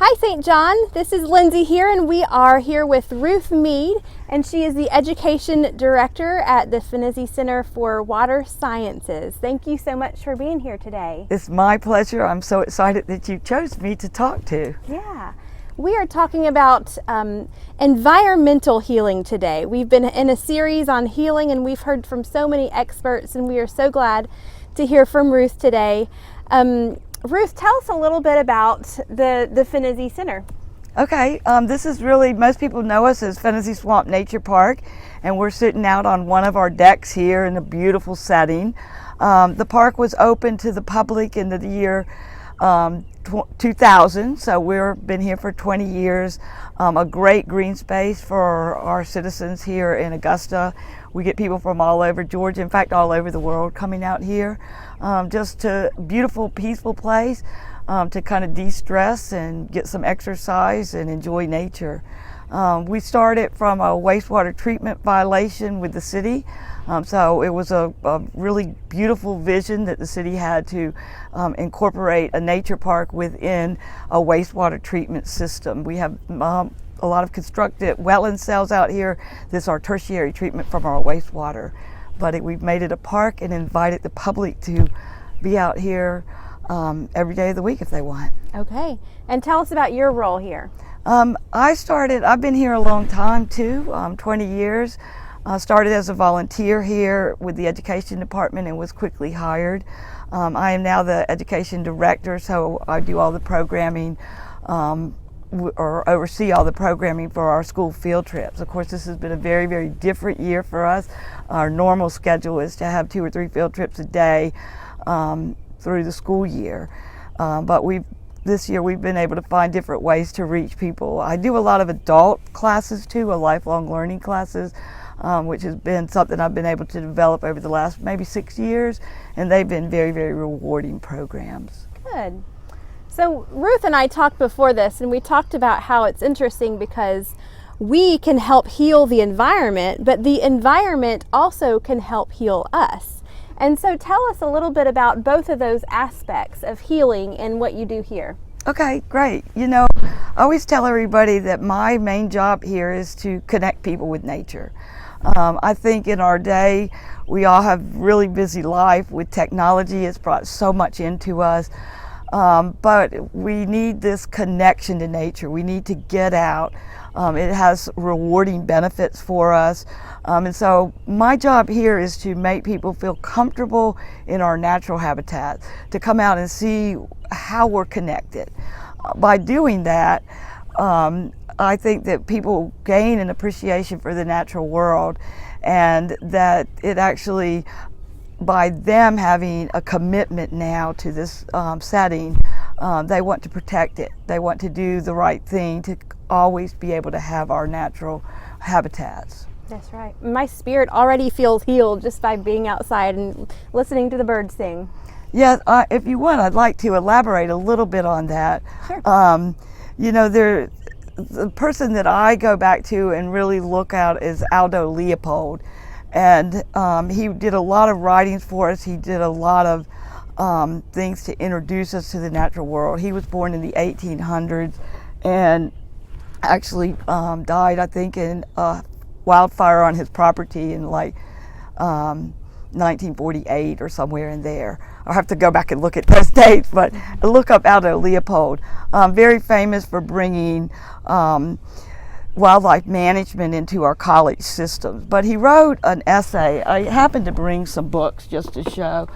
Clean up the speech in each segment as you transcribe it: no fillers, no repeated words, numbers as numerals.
Hi St. John, this is Lindsay here, and we are here with Ruth Mead, and she is the Education Director at the Phinizy Center for Water Sciences. Thank you so much for being here today. It's my pleasure. I'm so excited that you chose me to talk to. Yeah, we are talking about environmental healing today. We've been in a series on healing, and we've heard from so many experts, and we are so glad to hear from Ruth today. Ruth, tell us a little bit about the Phinizy Center. Okay, this is really, most people know us as Phinizy Swamp Nature Park, and we're sitting out on one of our decks here in a beautiful setting. The park was open to the public in the year 2000, so we've been here for 20 years. A great green space for our citizens here in Augusta. We get people from all over Georgia, in fact all over the world, coming out here. Just a beautiful, peaceful place to kind of de-stress and get some exercise and enjoy nature. We started from a wastewater treatment violation with the city. So it was a really beautiful vision that the city had to incorporate a nature park within a wastewater treatment system. We have a lot of constructed wetland cells out here. This is our tertiary treatment from our wastewater. But we've made it a park and invited the public to be out here every day of the week if they want. Okay, and tell us about your role here. I've been here a long time too, 20 years. Started as a volunteer here with the education department and was quickly hired. I am now the education director, so I do all the programming or oversee all the programming for our school field trips. Of course, this has been a very, very different year for us. Our normal schedule is to have 2 or 3 field trips a day through the school year. But this year we've been able to find different ways to reach people. I do a lot of adult classes too, lifelong learning classes, which has been something I've been able to develop over the last maybe 6 years, and they've been very, very rewarding programs. Good. So Ruth and I talked before this, and we talked about how it's interesting because we can help heal the environment, but the environment also can help heal us. And so tell us a little bit about both of those aspects of healing and what you do here. Okay, great. You know, I always tell everybody that my main job here is to connect people with nature. I think in our day, we all have really busy life with technology. It's brought so much into us. But we need this connection to nature. We need to get out. It has rewarding benefits for us. And so my job here is to make people feel comfortable in our natural habitat, to come out and see how we're connected. By doing that, I think that people gain an appreciation for the natural world, and that it actually, by them having a commitment now to this setting, they want to protect it. They want to do the right thing to always be able to have our natural habitats. That's right. My spirit already feels healed just by being outside and listening to the birds sing. Yeah, if you want, I'd like to elaborate a little bit on that. Sure. You know, the person that I go back to and really look at is Aldo Leopold. And he did a lot of writings for us. He did a lot of things to introduce us to the natural world. He was born in the 1800s and actually died, I think, in a wildfire on his property in like 1948 or somewhere in there. I'll have to go back and look at those dates, but look up Aldo Leopold. Very famous for bringing wildlife management into our college systems. But he wrote an essay. I happened to bring some books just to show.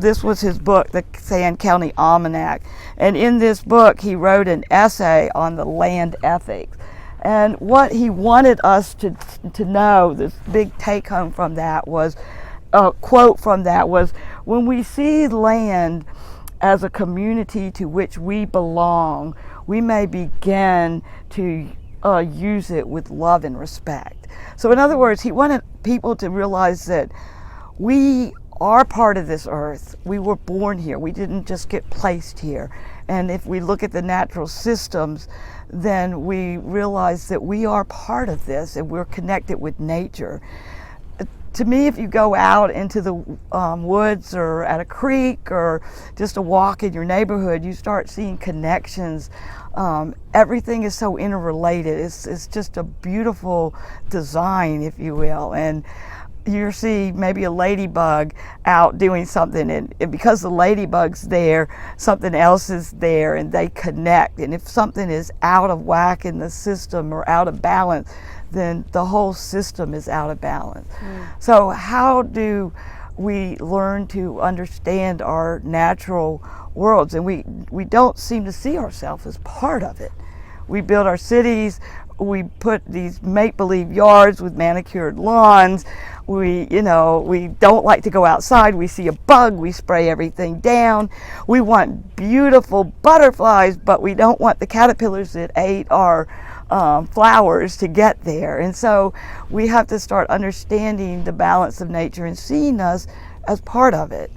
This was his book, the Sand County Almanac. And in this book, he wrote an essay on the land ethics. And what he wanted us to know, this big take home from that was, a quote from that was, when we see land as a community to which we belong, we may begin to use it with love and respect. So in other words, he wanted people to realize that we are part of this earth. We were born here. We didn't just get placed here. And if we look at the natural systems, then we realize that we are part of this and we're connected with nature. to me, if you go out into the woods or at a creek or just a walk in your neighborhood, you start seeing connections. Everything is so interrelated. It's just a beautiful design, if you will. And you see maybe a ladybug out doing something, and because the ladybug's there, something else is there, and they connect. And if something is out of whack in the system or out of balance, then the whole system is out of balance. So how do we learn to understand our natural worlds? And we don't seem to see ourselves as part of it. We build our cities, we put these make-believe yards with manicured lawns. We don't like to go outside. We see a bug, we spray everything down. We want beautiful butterflies, but we don't want the caterpillars that ate our flowers to get there. And so we have to start understanding the balance of nature and seeing us as part of it.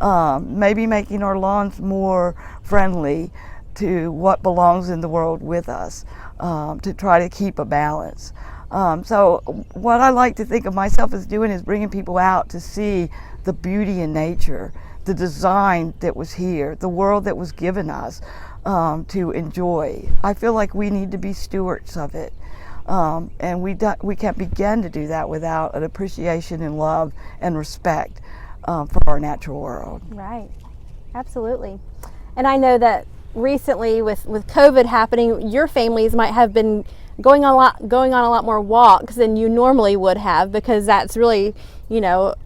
Maybe making our lawns more friendly to what belongs in the world with us, to try to keep a balance. So what I like to think of myself as doing is bringing people out to see the beauty in nature, the design that was here, the world that was given us to enjoy. I feel like we need to be stewards of it. And we can't begin to do that without an appreciation and love and respect for our natural world. Right, absolutely. And I know that recently with COVID happening, your families might have been going on a lot more walks than you normally would have, because that's really,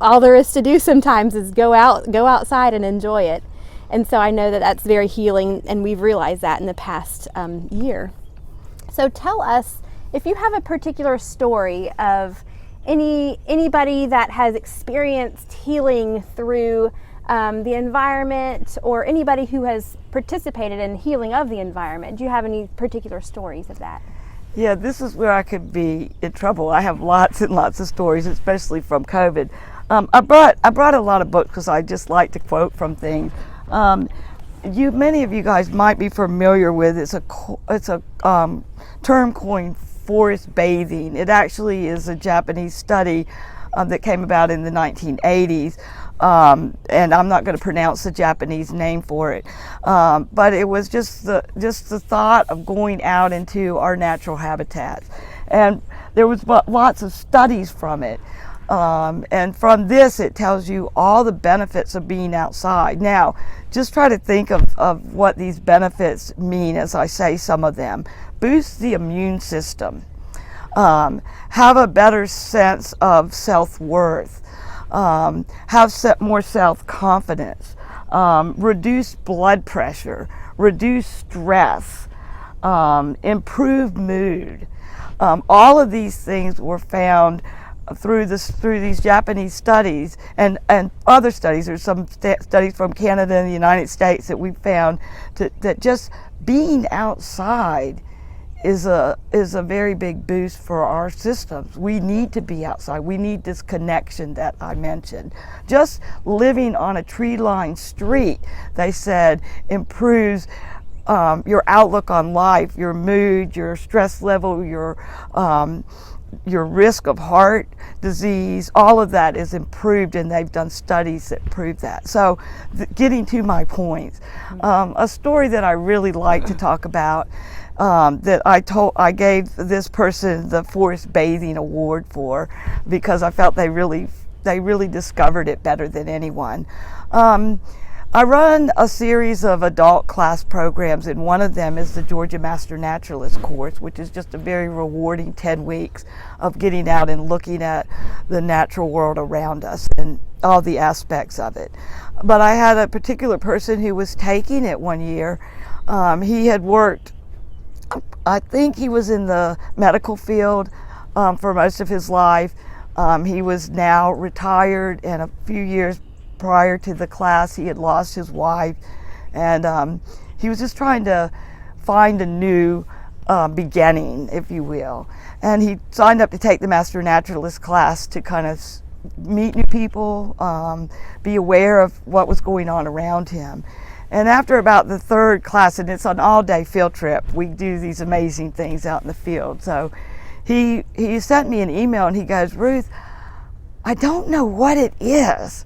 all there is to do sometimes is go outside and enjoy it. And so I know that that's very healing, and we've realized that in the past year. So tell us if you have a particular story of anybody that has experienced healing through the environment, or anybody who has participated in healing of the environment. Do you have any particular stories of that? Yeah, this is where I could be in trouble. I have lots and lots of stories, especially from COVID. I brought a lot of books because I just like to quote from things. Many of you guys might be familiar with it's a term coined forest bathing. It actually is a Japanese study that came about in the 1980s. And I'm not going to pronounce the Japanese name for it, but it was just the thought of going out into our natural habitats, and there was lots of studies from it, and from this it tells you all the benefits of being outside. Now, just try to think of what these benefits mean as I say some of them. Boost the immune system, have a better sense of self-worth, have more self-confidence, reduce blood pressure, reduce stress, improve mood. All of these things were found through these Japanese studies and other studies. There's some studies from Canada and the United States that we found that just being outside is a very big boost for our systems. We need to be outside. We need this connection that I mentioned. Just living on a tree-lined street, they said, improves your outlook on life, your mood, your stress level, your risk of heart disease. All of that is improved, and they've done studies that prove that. So getting to my points, a story that I really like to talk about, that I gave this person the Forest Bathing Award for, because I felt they really discovered it better than anyone. I run a series of adult class programs, and one of them is the Georgia Master Naturalist course, which is just a very rewarding 10 weeks of getting out and looking at the natural world around us and all the aspects of it. But I had a particular person who was taking it one year. He had worked, I think he was in the medical field for most of his life. He was now retired, and a few years prior to the class he had lost his wife, and he was just trying to find a new beginning, if you will. And he signed up to take the Master Naturalist class to kind of meet new people, be aware of what was going on around him. And after about the third class, and it's an all-day field trip, we do these amazing things out in the field. So he sent me an email, and he goes, "Ruth, I don't know what it is.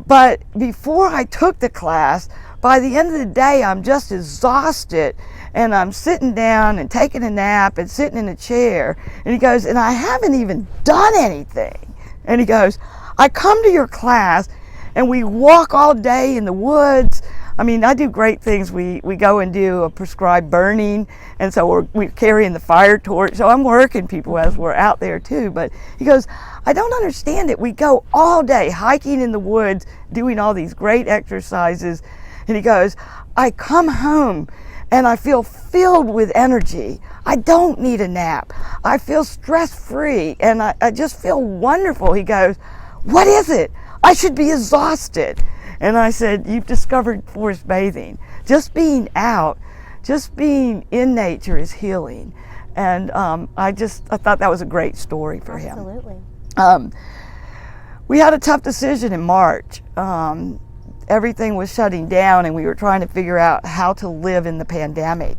But before I took the class, by the end of the day, I'm just exhausted, and I'm sitting down and taking a nap and sitting in a chair. And he goes, and I haven't even done anything. And he goes, I come to your class and we walk all day in the woods. I mean, I do great things. We go and do a prescribed burning, and so we're carrying the fire torch. So I'm working people as we're out there too. But he goes, I don't understand it. We go all day hiking in the woods, doing all these great exercises. And he goes, I come home and I feel filled with energy. I don't need a nap. I feel stress-free, and I just feel wonderful. He goes, what is it? I should be exhausted. And I said, you've discovered forest bathing. Just being out, just being in nature is healing. And I thought that was a great story for him. Absolutely. We had a tough decision in March. Everything was shutting down, and we were trying to figure out how to live in the pandemic.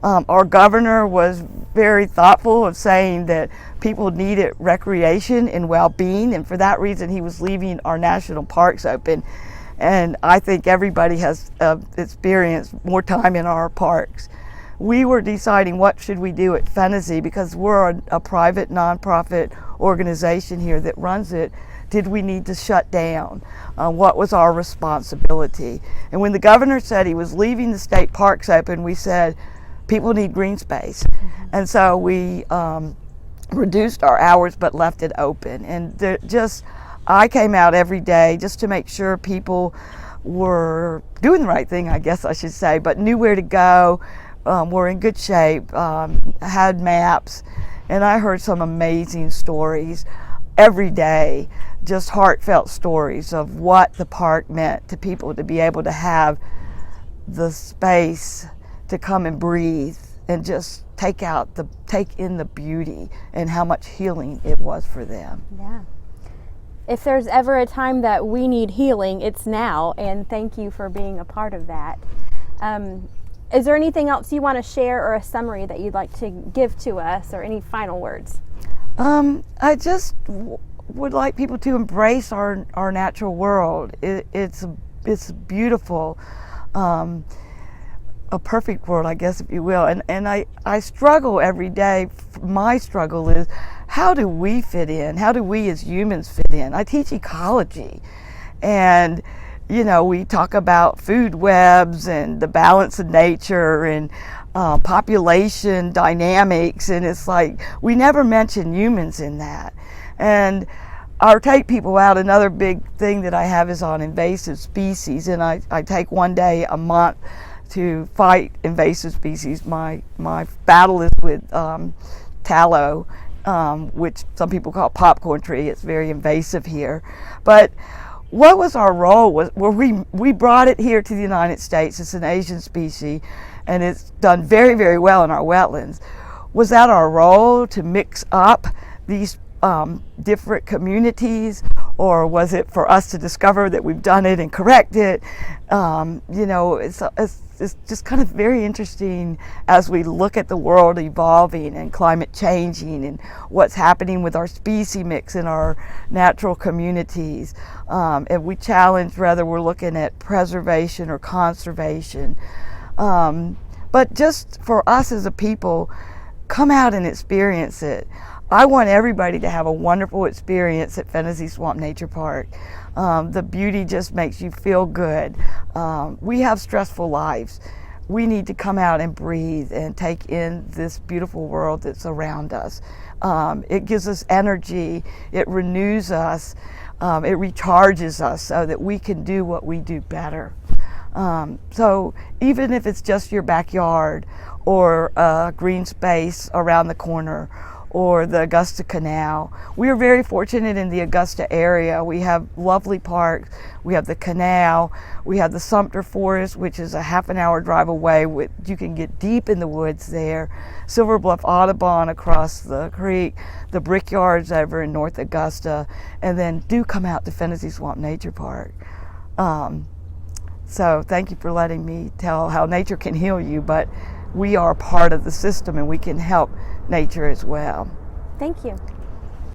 Our governor was very thoughtful of saying that people needed recreation and well-being, and for that reason he was leaving our national parks open. And I think everybody has experienced more time in our parks. We were deciding what should we do at Phinizy, because we're a private nonprofit organization here that runs it. Did we need to shut down? What was our responsibility? And when the governor said he was leaving the state parks open, we said people need green space. Mm-hmm. And so we reduced our hours but left it open. And I came out every day just to make sure people were doing the right thing, I guess I should say, but knew where to go, were in good shape, had maps, and I heard some amazing stories every day, just heartfelt stories of what the park meant to people, to be able to have the space to come and breathe and just take in the beauty and how much healing it was for them. Yeah. If there's ever a time that we need healing, it's now, and thank you for being a part of that. Is there anything else you want to share, or a summary that you'd like to give to us, or any final words? I just would like people to embrace our natural world. It's beautiful, a perfect world, I guess, if you will. And I struggle every day. My struggle is, how do we fit in? How do we as humans fit in? I teach ecology, and we talk about food webs and the balance of nature and population dynamics, and it's like we never mention humans in that. And our Take People Out, another big thing that I have is on invasive species, and I take one day a month to fight invasive species. My battle is with tallow, which some people call popcorn tree. It's very invasive here. But what was our role? We brought it here to the United States. It's an Asian species, and it's done very, very well in our wetlands. Was that our role, to mix up these different communities, or was it for us to discover that we've done it and correct it? It's just kind of very interesting as we look at the world evolving and climate changing and what's happening with our species mix in our natural communities. And we challenge whether we're looking at preservation or conservation. But just for us as a people, come out and experience it. I want everybody to have a wonderful experience at Phinizy Swamp Nature Park. The beauty just makes you feel good. We have stressful lives. We need to come out and breathe and take in this beautiful world that's around us. It gives us energy, it renews us, it recharges us so that we can do what we do better. So even if it's just your backyard, or a green space around the corner, or the Augusta Canal. We are very fortunate in the Augusta area. We have lovely parks. We have the canal. We have the Sumter Forest, which is a half-an-hour drive away. You can get deep in the woods there. Silver Bluff Audubon across the creek, the Brickyards over in North Augusta, and then do come out to Phinizy Swamp Nature Park. So thank you for letting me tell how nature can heal you, but we are part of the system and we can help nature as well. Thank you.